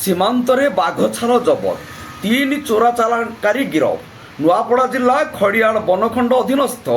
ସୀମାନ୍ତରେ ବାଘ ଛାଲ ଜବତ, 3 ଚୋରାଚାଲାଣକାରୀ ଗିରଫ। ନୂଆପଡ଼ା ଜିଲ୍ଲା ଖଡ଼ିଆଳ ବନଖଣ୍ଡ ଅଧୀନସ୍ଥ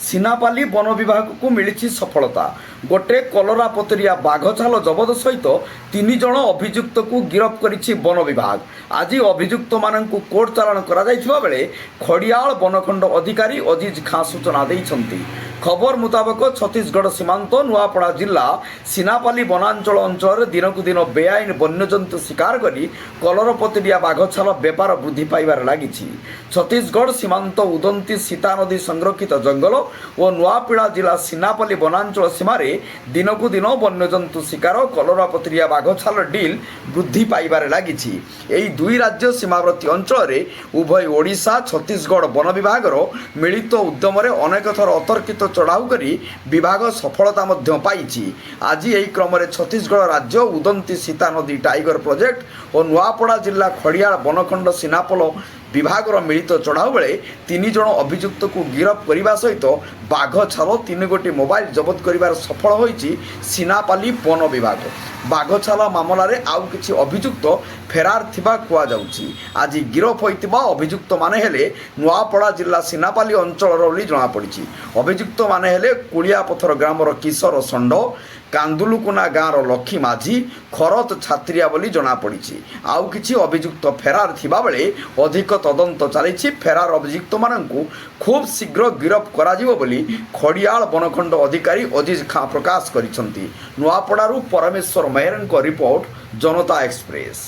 ସିନାପାଲି ବନ ବିଭାଗକୁ ମିଳିଛି ସଫଳତା। ଗୋଟିଏ କଲରାପତରିଆ ବାଘ ଛାଲ ଜବତ ସହିତ 3 ଜଣ ଅଭିଯୁକ୍ତକୁ ଗିରଫ କରିଛି ବନ ବିଭାଗ। ଆଜି ଅଭିଯୁକ୍ତମାନଙ୍କୁ କୋର୍ଟ ଚାଲାଣ କରାଯାଇଥିବା ବେଳେ ଖଡ଼ିଆଳ ବନଖଣ୍ଡ ଅଧିକାରୀ ଅଜିଜ ଖାଁ ସୂଚନା ଦେଇଛନ୍ତି। ଖବର ମୁତାବକ ଛତିଶଗଡ଼ ସୀମାନ୍ତ ନୂଆପଡ଼ା ଜିଲ୍ଲା ସିନାପାଲି ବନାଞ୍ଚଳ ଅଞ୍ଚଳରେ ଦିନକୁ ଦିନ ବେଆଇନ ବନ୍ୟଜନ୍ତୁ ଶିକାର କରି କଲରପତରିଆ ବାଘ ଛାଲ ବେପାର ବୃଦ୍ଧି ପାଇବାରେ ଲାଗିଛି। ଛତିଶଗଡ଼ ସୀମାନ୍ତ ଉଦନ୍ତୀ ସୀତା ନଦୀ ସଂରକ୍ଷିତ ଜଙ୍ଗଲ ଓ ନୂଆପଡ଼ା ଜିଲ୍ଲା ସିନାପାଲି ବନାଞ୍ଚଳ ସୀମାରେ ଦିନକୁ ଦିନ ବନ୍ୟଜନ୍ତୁ ଶିକାର କଲରାପତରିଆ ବାଘ ଛାଲ ଡିଲ୍ ବୃଦ୍ଧି ପାଇବାରେ ଲାଗିଛି। ଏହି 2 ରାଜ୍ୟ ସୀମାବର୍ତ୍ତୀ ଅଞ୍ଚଳରେ ଉଭୟ ଓଡ଼ିଶା ଛତିଶଗଡ଼ ବନ ବିଭାଗର ମିଳିତ ଉଦ୍ୟମରେ ଅନେକ ଥର ଅତର୍କିତ ଚଢ଼ାଉ କରି ବିଭାଗ ସଫଳତା ମଧ୍ୟ ପାଇଛି। ଆଜି ଏହି କ୍ରମରେ ଛତିଶଗଡ଼ ରାଜ୍ୟ ଉଦନ୍ତୀ ସୀତା ନଦୀ ଟାଇଗର ପ୍ରୋଜେକ୍ଟ ଓ ନୂଆପଡ଼ା ଜିଲ୍ଲା ଖଡ଼ିଆଳ ବନଖଣ୍ଡ ସିନାପଲ ବିଭାଗର ମିଳିତ ଚଢ଼ାଉ ବେଳେ 3 ଜଣ ଅଭିଯୁକ୍ତକୁ ଗିରଫ କରିବା ସହିତ ବାଘ ଛାଲ 3 ଗୋଟି ମୋବାଇଲ ଜବତ କରିବାରେ ସଫଳ ହୋଇଛି ସିନାପାଲି ବନ ବିଭାଗ। ବାଘ ଛାଲ ମାମଲାରେ ଆଉ କିଛି ଅଭିଯୁକ୍ତ ଫେରାର ଥିବା କୁହାଯାଉଛି। ଆଜି ଗିରଫ ହୋଇଥିବା ଅଭିଯୁକ୍ତମାନେ ହେଲେ ନୂଆପଡ଼ା ଜିଲ୍ଲା ସିନାପାଲି ଅଞ୍ଚଳର ବୋଲି ଜଣାପଡ଼ିଛି। ଅଭିଯୁକ୍ତମାନେ ହେଲେ କୁଳିଆପଥର ଗ୍ରାମର କିଶୋର ଷଣ୍ଢ, କାନ୍ଦୁଲୁକୁନା ଗାଁର ଲକ୍ଷ୍ମୀ ମାଝୀ, ଖରତ ଛାତ୍ରିଆ ବୋଲି ଜଣାପଡ଼ିଛି। ଆଉ କିଛି ଅଭିଯୁକ୍ତ ଫେରାର ଥିବାବେଳେ ଅଧିକ ତଦନ୍ତ ଚାଲିଛି। ଫେରାର ଅଭିଯୁକ୍ତମାନଙ୍କୁ ଖୁବ୍ ଶୀଘ୍ର ଗିରଫ କରାଯିବ ବୋଲି ଖଡ଼ିଆଳ ବନଖଣ୍ଡ ଅଧିକାରୀ ଅଜିଜ ଖାଁ ପ୍ରକାଶ କରିଛନ୍ତି। ନୂଆପଡ଼ାରୁ ପରମେଶ୍ୱର ମେହେରଙ୍କ ରିପୋର୍ଟ, ଜନତା ଏକ୍ସପ୍ରେସ୍।